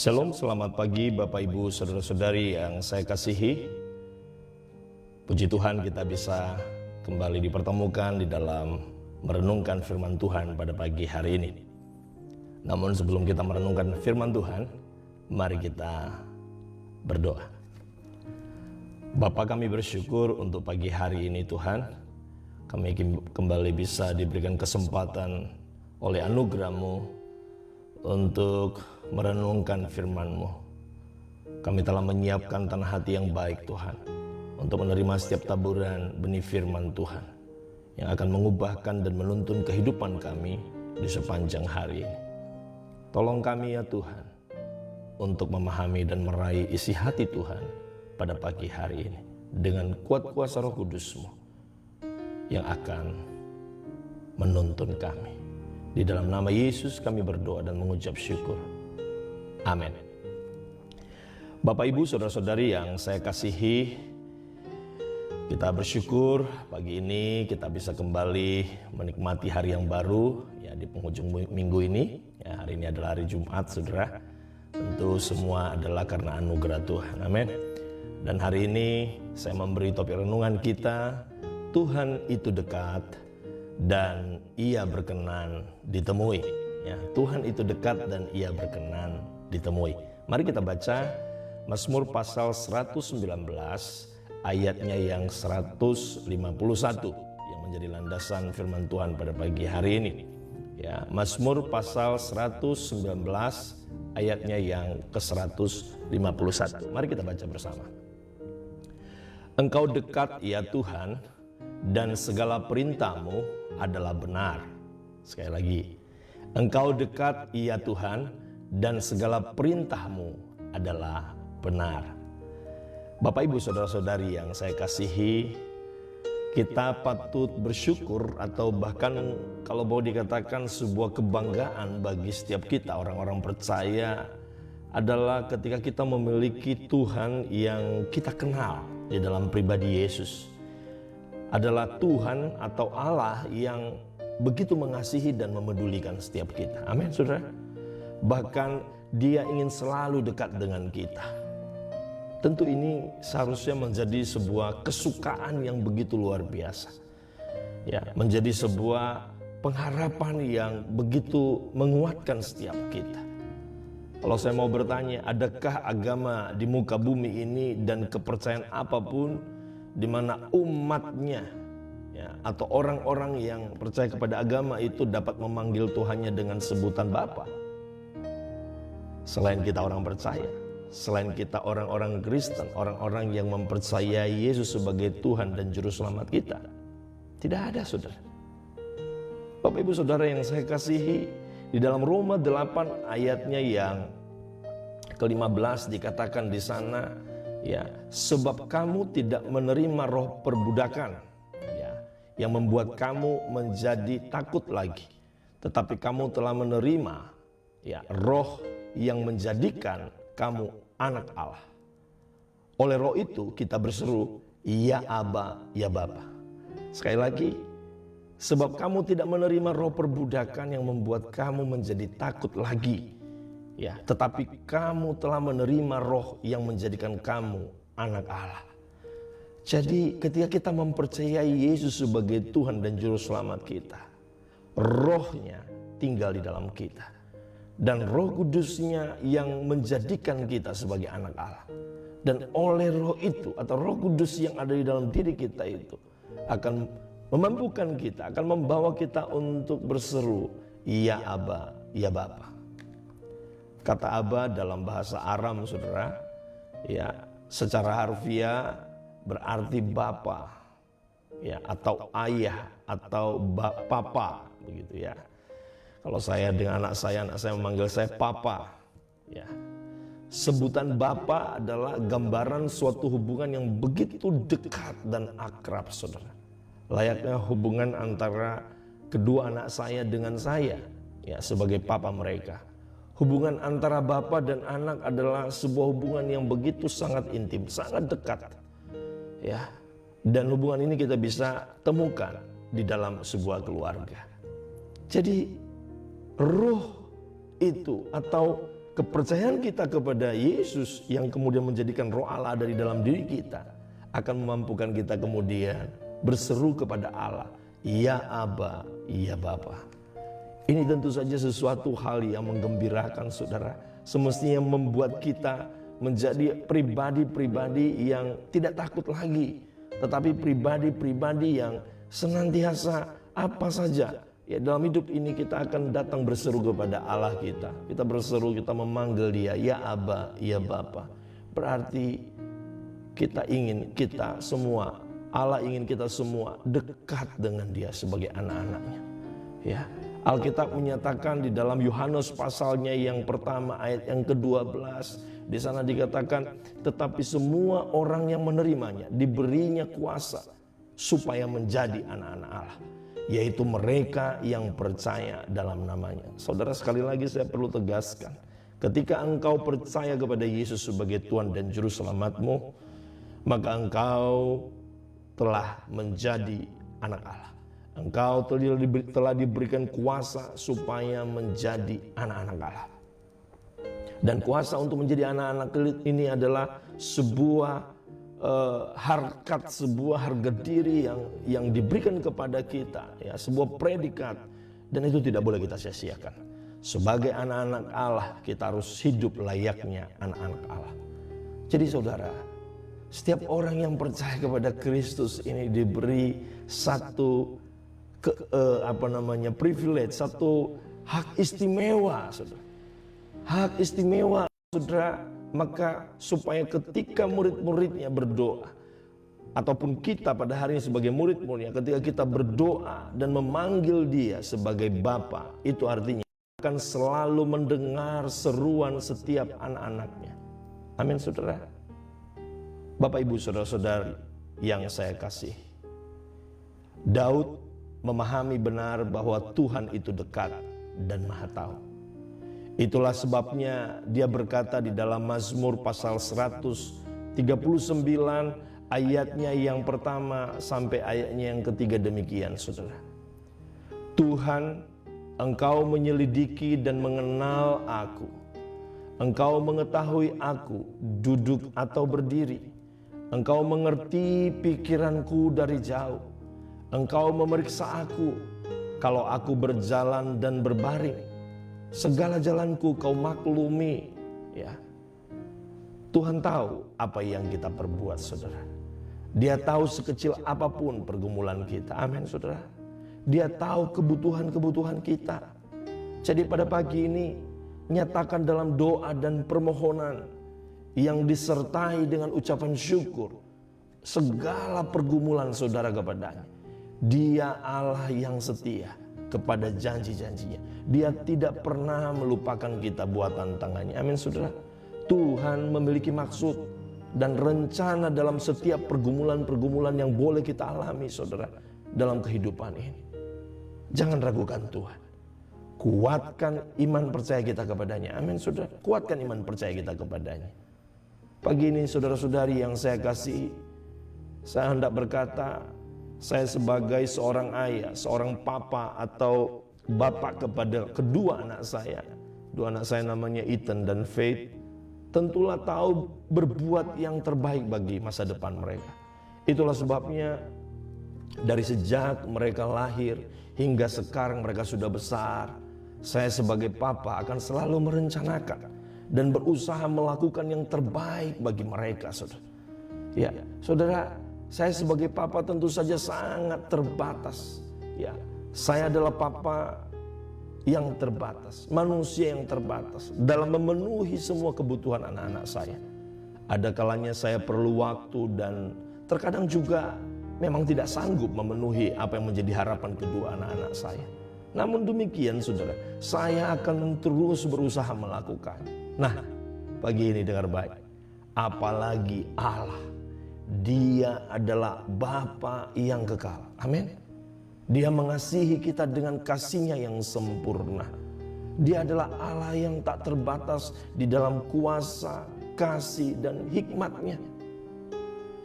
Shalom, selamat pagi Bapak Ibu Saudara-saudari yang saya kasihi. Puji Tuhan kita bisa kembali dipertemukan di dalam merenungkan firman Tuhan pada pagi hari ini. Namun sebelum kita merenungkan firman Tuhan, mari kita berdoa. Bapa, kami bersyukur untuk pagi hari ini Tuhan. Kami kembali bisa diberikan kesempatan oleh anugerah-Mu untuk merenungkan firman-Mu. Kami telah menyiapkan tanah hati yang baik Tuhan, untuk menerima setiap taburan benih firman Tuhan yang akan mengubahkan dan menuntun kehidupan kami di sepanjang hari ini. Tolong kami ya Tuhan, untuk memahami dan meraih isi hati Tuhan pada pagi hari ini, dengan kuat kuasa Roh Kudus-Mu yang akan menuntun kami. Di dalam nama Yesus kami berdoa dan mengucap syukur. Amin. Bapak Ibu Saudara-saudari yang saya kasihi, kita bersyukur pagi ini kita bisa kembali menikmati hari yang baru ya di penghujung minggu ini. Ya, hari ini adalah hari Jumat, Saudara. Tentu semua adalah karena anugerah Tuhan. Amin. Dan hari ini saya memberi topik renungan kita, Tuhan itu dekat dan Ia berkenan ditemui. Ya, Tuhan itu dekat dan Ia berkenan ditemui. Mari kita baca Mazmur pasal 119 ayatnya yang 151 yang menjadi landasan firman Tuhan pada pagi hari ini. Ya, Mazmur pasal 119 ayatnya yang ke-151. Mari kita baca bersama. Engkau dekat ya Tuhan, dan segala perintah-Mu adalah benar. Sekali lagi, Engkau dekat ya Tuhan, dan segala perintah-Mu adalah benar. Bapak Ibu Saudara-saudari yang saya kasihi, kita patut bersyukur atau bahkan kalau mau dikatakan sebuah kebanggaan bagi setiap kita orang-orang percaya adalah ketika kita memiliki Tuhan yang kita kenal di dalam pribadi Yesus. Adalah Tuhan atau Allah yang begitu mengasihi dan memedulikan setiap kita. Amin, saudara. Bahkan Dia ingin selalu dekat dengan kita. Tentu ini seharusnya menjadi sebuah kesukaan yang begitu luar biasa. Ya, menjadi sebuah pengharapan yang begitu menguatkan setiap kita. Kalau saya mau bertanya, adakah agama di muka bumi ini dan kepercayaan apapun di mana umatnya ya, atau orang-orang yang percaya kepada agama itu dapat memanggil Tuhannya dengan sebutan Bapa? Selain kita orang percaya, selain kita orang-orang Kristen, orang-orang yang mempercayai Yesus sebagai Tuhan dan Juru Selamat kita, tidak ada, saudara. Bapak Ibu Saudara yang saya kasihi, di dalam Roma 8 ayatnya yang ke-15 dikatakan di sana, ya, sebab kamu tidak menerima roh perbudakan ya, yang membuat kamu menjadi takut lagi, tetapi kamu telah menerima ya, roh yang menjadikan kamu anak Allah. Oleh roh itu kita berseru, ya Aba, ya Bapa. Sekali lagi, sebab kamu tidak menerima roh perbudakan yang membuat kamu menjadi takut lagi, ya, tetapi kamu telah menerima roh yang menjadikan kamu anak Allah. Jadi ketika kita mempercayai Yesus sebagai Tuhan dan Juru Selamat kita, rohnya tinggal di dalam kita. Dan Roh Kudusnya yang menjadikan kita sebagai anak Allah. Dan oleh roh itu atau Roh Kudus yang ada di dalam diri kita itu akan memampukan kita, akan membawa kita untuk berseru, ya Aba, ya Bapa. Kata Aba dalam bahasa Aram, saudara, ya, secara harfiah berarti Bapa, ya, atau ayah atau papa, begitu ya. Kalau saya dengan anak saya memanggil saya papa. Ya. Sebutan Bapa adalah gambaran suatu hubungan yang begitu dekat dan akrab, saudara. Layaknya hubungan antara kedua anak saya dengan saya, ya, sebagai papa mereka. Hubungan antara Bapa dan anak adalah sebuah hubungan yang begitu sangat intim, sangat dekat. Ya. Dan hubungan ini kita bisa temukan di dalam sebuah keluarga. Jadi roh itu atau kepercayaan kita kepada Yesus yang kemudian menjadikan roh Allah dari dalam diri kita akan memampukan kita kemudian berseru kepada Allah, ya Aba, ya Bapa. Ini tentu saja sesuatu hal yang menggembirakan, saudara. Semestinya membuat kita menjadi pribadi-pribadi yang tidak takut lagi, tetapi pribadi-pribadi yang senantiasa apa saja, ya, dalam hidup ini kita akan datang berseru kepada Allah kita. Kita berseru, kita memanggil Dia, ya Aba, ya Bapa. Berarti kita ingin kita semua, Allah ingin kita semua dekat dengan Dia sebagai anak-anaknya. Ya, Alkitab menyatakan di dalam Yohanes pasalnya yang pertama ayat yang ke-12, di sana dikatakan, tetapi semua orang yang menerimanya diberinya kuasa supaya menjadi anak-anak Allah, yaitu mereka yang percaya dalam namanya. Saudara, sekali lagi saya perlu tegaskan, ketika engkau percaya kepada Yesus sebagai Tuhan dan Juru Selamatmu, maka engkau telah menjadi anak Allah. Engkau telah diberikan kuasa supaya menjadi anak-anak Allah. Dan kuasa untuk menjadi anak-anak ini adalah sebuah harkat, sebuah harga diri yang diberikan kepada kita, ya, sebuah predikat, dan itu tidak boleh kita sia-siakan. Sebagai anak-anak Allah, kita harus hidup layaknya anak-anak Allah. Jadi saudara, setiap orang yang percaya kepada Kristus ini diberi satu privilege, satu hak istimewa, saudara. Hak istimewa, saudara. Maka supaya ketika murid-muridnya berdoa, ataupun kita pada hari ini sebagai murid-muridnya, ketika kita berdoa dan memanggil Dia sebagai Bapa, itu artinya akan selalu mendengar seruan setiap anak-anaknya. Amin, saudara. Bapak, Ibu, saudara-saudari yang saya kasih, Daud memahami benar bahwa Tuhan itu dekat dan Maha Tahu. Itulah sebabnya dia berkata di dalam Mazmur pasal 139 ayatnya yang pertama sampai ayatnya yang ketiga demikian, saudara. Tuhan, Engkau menyelidiki dan mengenal aku. Engkau mengetahui aku duduk atau berdiri. Engkau mengerti pikiranku dari jauh. Engkau memeriksa aku kalau aku berjalan dan berbaring. Segala jalanku Kau maklumi, ya. Tuhan tahu apa yang kita perbuat, saudara. Dia tahu sekecil apapun pergumulan kita. Amin, saudara. Dia tahu kebutuhan-kebutuhan kita. Jadi pada pagi ini, nyatakan dalam doa dan permohonan yang disertai dengan ucapan syukur segala pergumulan saudara kepadanya. Dia Allah yang setia kepada janji-janjinya. Dia tidak pernah melupakan kita buatan tangannya. Amin, saudara. Tuhan memiliki maksud dan rencana dalam setiap pergumulan-pergumulan yang boleh kita alami, saudara, dalam kehidupan ini. Jangan ragukan Tuhan. Kuatkan iman percaya kita kepadanya. Amin, saudara. Kuatkan iman percaya kita kepadanya. Pagi ini, saudara-saudari yang saya kasih, saya hendak berkata, saya sebagai seorang ayah, seorang papa atau bapak kepada kedua anak saya. Dua anak saya namanya Ethan dan Faith. Tentulah tahu berbuat yang terbaik bagi masa depan mereka. Itulah sebabnya dari sejak mereka lahir hingga sekarang mereka sudah besar, saya sebagai papa akan selalu merencanakan dan berusaha melakukan yang terbaik bagi mereka, saudara. Ya, saudara, saya sebagai papa tentu saja sangat terbatas. Ya, saya adalah papa yang terbatas, manusia yang terbatas dalam memenuhi semua kebutuhan anak-anak saya. Ada kalanya saya perlu waktu dan terkadang juga memang tidak sanggup memenuhi apa yang menjadi harapan kedua anak-anak saya. Namun demikian saudara, saya akan terus berusaha melakukan. Nah, pagi ini dengar baik. Apalagi Allah, Dia adalah Bapa yang kekal. Amin. Dia mengasihi kita dengan kasih-Nya yang sempurna. Dia adalah Allah yang tak terbatas di dalam kuasa, kasih, dan hikmat-Nya.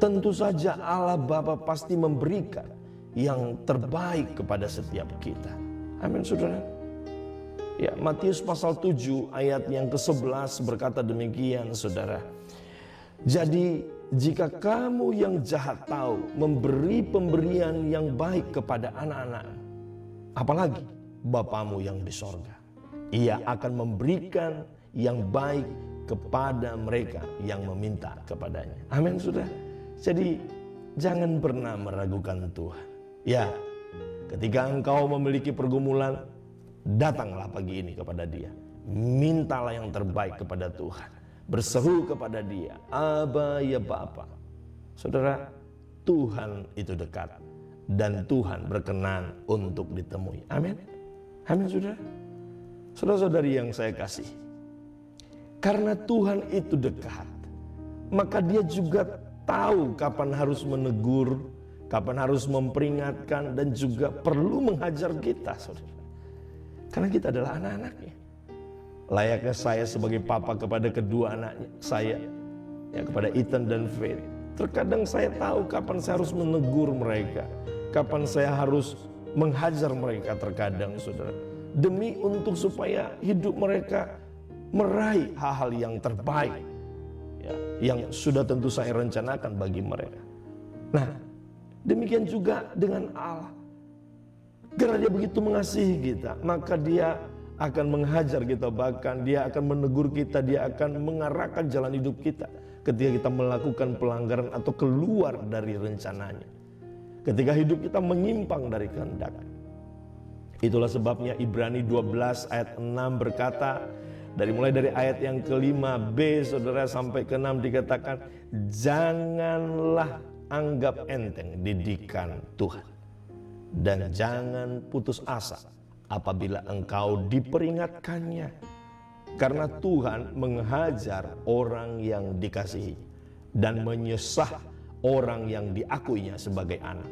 Tentu saja Allah Bapa pasti memberikan yang terbaik kepada setiap kita. Amin saudara. Ya, Matius pasal 7 ayat yang ke-11 berkata demikian saudara. Jadi jika kamu yang jahat tahu memberi pemberian yang baik kepada anak-anak, apalagi Bapamu yang di sorga, Ia akan memberikan yang baik kepada mereka yang meminta kepadanya. Amin saudara. Jadi jangan pernah meragukan Tuhan. Ya, ketika engkau memiliki pergumulan, datanglah pagi ini kepada Dia. Mintalah yang terbaik kepada Tuhan. Berseru kepada Dia, Aba ya Bapa. Saudara, Tuhan itu dekat dan Tuhan berkenan untuk ditemui. Amin. Amin saudara. Saudara-saudari yang saya kasih, karena Tuhan itu dekat, maka Dia juga tahu kapan harus menegur, kapan harus memperingatkan, dan juga perlu menghajar kita saudara. Karena kita adalah anak-anaknya. Layaknya saya sebagai papa kepada kedua anaknya saya, ya, kepada Ethan dan Faith. Terkadang saya tahu kapan saya harus menegur mereka, kapan saya harus menghajar mereka terkadang saudara. Demi untuk supaya hidup mereka meraih hal-hal yang terbaik, ya, yang sudah tentu saya rencanakan bagi mereka. Nah, demikian juga dengan Allah. Karena Dia begitu mengasihi kita, maka Dia akan menghajar kita, bahkan Dia akan menegur kita, Dia akan mengarahkan jalan hidup kita ketika kita melakukan pelanggaran atau keluar dari rencananya. Ketika hidup kita menyimpang dari kehendak. Itulah sebabnya Ibrani 12 ayat 6 berkata, mulai dari ayat yang ke-5b saudara sampai ke-6 dikatakan, janganlah anggap enteng didikan Tuhan, dan jangan putus asa apabila engkau diperingatkannya, karena Tuhan menghajar orang yang dikasihi dan menyesah orang yang diakuinya sebagai anak.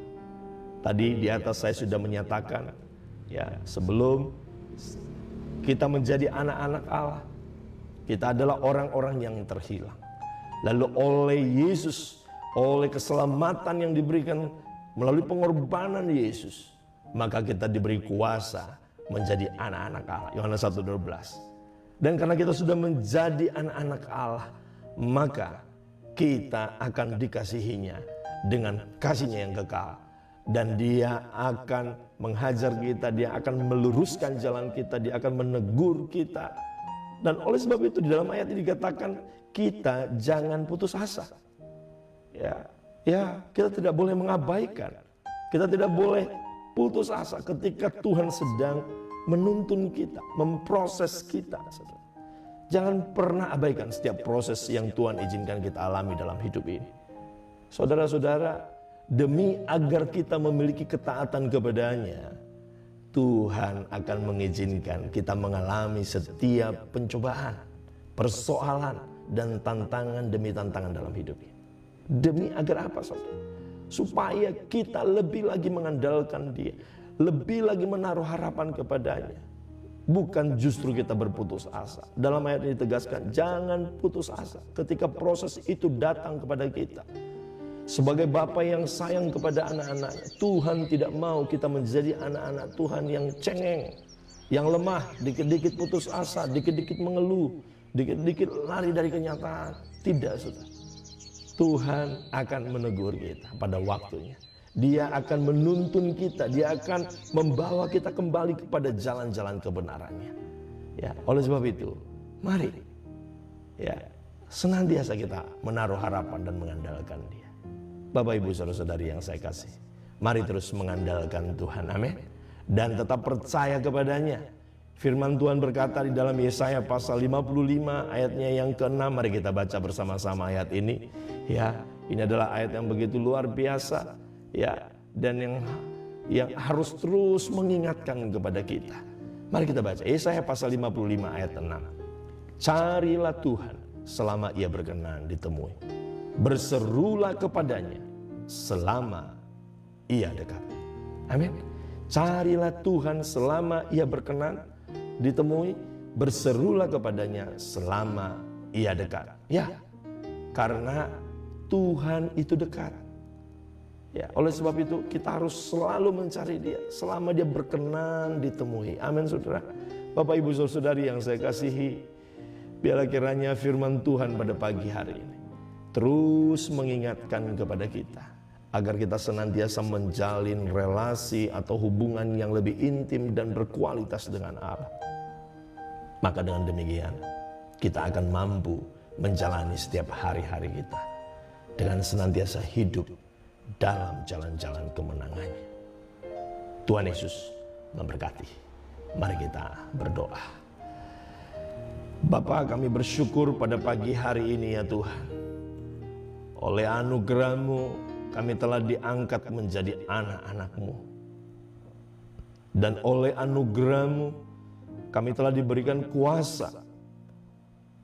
Tadi di atas saya sudah menyatakan, ya, sebelum kita menjadi anak-anak Allah, kita adalah orang-orang yang terhilang. Lalu oleh Yesus, oleh keselamatan yang diberikan melalui pengorbanan Yesus, maka kita diberi kuasa menjadi anak-anak Allah. Yohanes 1:12. Dan karena kita sudah menjadi anak-anak Allah, maka kita akan dikasihinya dengan kasih-Nya yang kekal. Dan Dia akan menghajar kita, Dia akan meluruskan jalan kita, Dia akan menegur kita. Dan oleh sebab itu di dalam ayat ini dikatakan kita jangan putus asa. Ya, kita tidak boleh mengabaikan. Kita tidak boleh putus asa ketika Tuhan sedang menuntun kita, memproses kita. Jangan pernah abaikan setiap proses yang Tuhan izinkan kita alami dalam hidup ini. Saudara-saudara, demi agar kita memiliki ketaatan kepadanya, Tuhan akan mengizinkan kita mengalami setiap pencobaan, persoalan, dan tantangan demi tantangan dalam hidup ini. Demi agar apa saudara? Supaya kita lebih lagi mengandalkan Dia, lebih lagi menaruh harapan kepadanya. Bukan justru kita berputus asa. Dalam ayat ini ditegaskan, jangan putus asa ketika proses itu datang kepada kita. Sebagai Bapa yang sayang kepada anak-anaknya, Tuhan tidak mau kita menjadi anak-anak Tuhan yang cengeng, yang lemah, dikit-dikit putus asa, dikit-dikit mengeluh, dikit-dikit lari dari kenyataan. Tidak, saudara. Tuhan akan menegur kita pada waktunya. Dia akan menuntun kita, Dia akan membawa kita kembali kepada jalan-jalan kebenarannya. Ya, oleh sebab itu, mari ya, senantiasa kita menaruh harapan dan mengandalkan Dia. Bapak Ibu saudara-saudari yang saya kasih, mari terus mengandalkan Tuhan, amin. Dan tetap percaya kepadanya. Firman Tuhan berkata di dalam Yesaya pasal 55 ayatnya yang ke-6. Mari kita baca bersama-sama ayat ini. Ya, ini adalah ayat yang begitu luar biasa. Ya, dan yang yang harus terus mengingatkan kepada kita. Mari kita baca Yesaya pasal 55 ayat 6. Carilah Tuhan selama ia berkenan ditemui. Berserulah kepadanya selama ia dekat. Amin. Carilah Tuhan selama ia berkenan ditemui. Berserulah kepadanya selama ia dekat. Ya, karena Tuhan itu dekat. Ya, oleh sebab itu kita harus selalu mencari Dia selama Dia berkenan ditemui. Amin, saudara. Bapak, Ibu, saudari yang saya kasihi, biarlah kiranya firman Tuhan pada pagi hari ini terus mengingatkan kepada kita agar kita senantiasa menjalin relasi atau hubungan yang lebih intim dan berkualitas dengan Allah. Maka dengan demikian kita akan mampu menjalani setiap hari-hari kita dengan senantiasa hidup dalam jalan-jalan kemenangannya. Tuhan Yesus memberkati. Mari kita berdoa. Bapa, kami bersyukur pada pagi hari ini ya Tuhan. Oleh anugerah-Mu kami telah diangkat menjadi anak-anak-Mu. Dan oleh anugerah-Mu kami telah diberikan kuasa,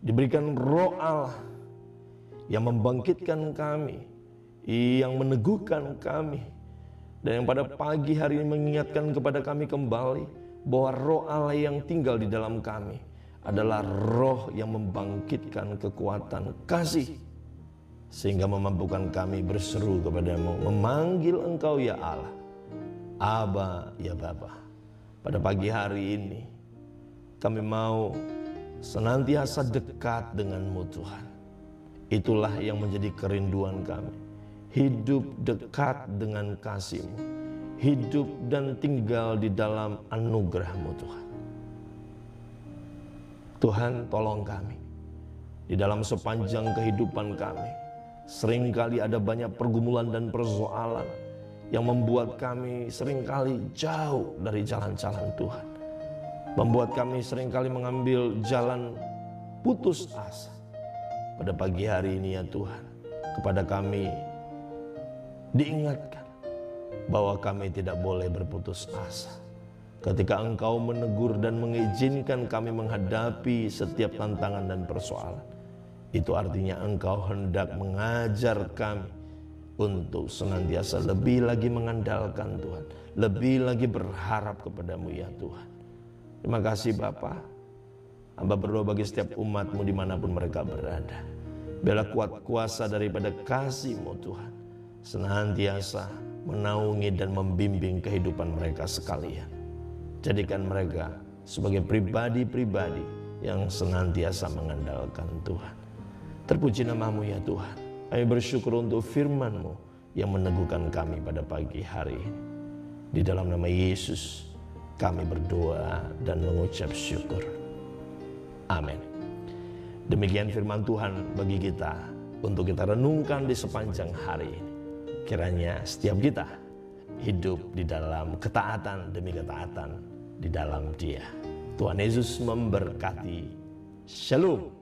diberikan Roh Allah yang membangkitkan kami, yang meneguhkan kami, dan yang pada pagi hari ini mengingatkan kepada kami kembali bahwa Roh Allah yang tinggal di dalam kami adalah Roh yang membangkitkan kekuatan kasih, sehingga memampukan kami berseru kepadamu, memanggil Engkau ya Allah, Aba ya Bapa. Pada pagi hari ini kami mau senantiasa dekat dengan-Mu Tuhan. Itulah yang menjadi kerinduan kami. Hidup dekat dengan kasih-Mu, hidup dan tinggal di dalam anugerah-Mu Tuhan. Tuhan, tolong kami di dalam sepanjang kehidupan kami. Seringkali ada banyak pergumulan dan persoalan yang membuat kami seringkali jauh dari jalan-jalan Tuhan, membuat kami seringkali mengambil jalan putus asa. Pada pagi hari ini ya Tuhan, kepada kami diingatkan bahwa kami tidak boleh berputus asa. Ketika Engkau menegur dan mengizinkan kami menghadapi setiap tantangan dan persoalan, itu artinya Engkau hendak mengajar kami untuk senantiasa lebih lagi mengandalkan Tuhan, lebih lagi berharap kepadamu ya Tuhan. Terima kasih Bapa. Hamba berdoa bagi setiap umat-Mu dimanapun mereka berada. Biarlah kuat kuasa daripada kasih-Mu Tuhan senantiasa menaungi dan membimbing kehidupan mereka sekalian. Jadikan mereka sebagai pribadi-pribadi yang senantiasa mengandalkan Tuhan. Terpuji nama-Mu ya Tuhan. Kami bersyukur untuk firman-Mu yang meneguhkan kami pada pagi hari ini. Di dalam nama Yesus kami berdoa dan mengucap syukur. Amin. Demikian firman Tuhan bagi kita untuk kita renungkan di sepanjang hari ini. Kiranya setiap kita hidup di dalam ketaatan demi ketaatan di dalam Dia. Tuhan Yesus memberkati. Shalom.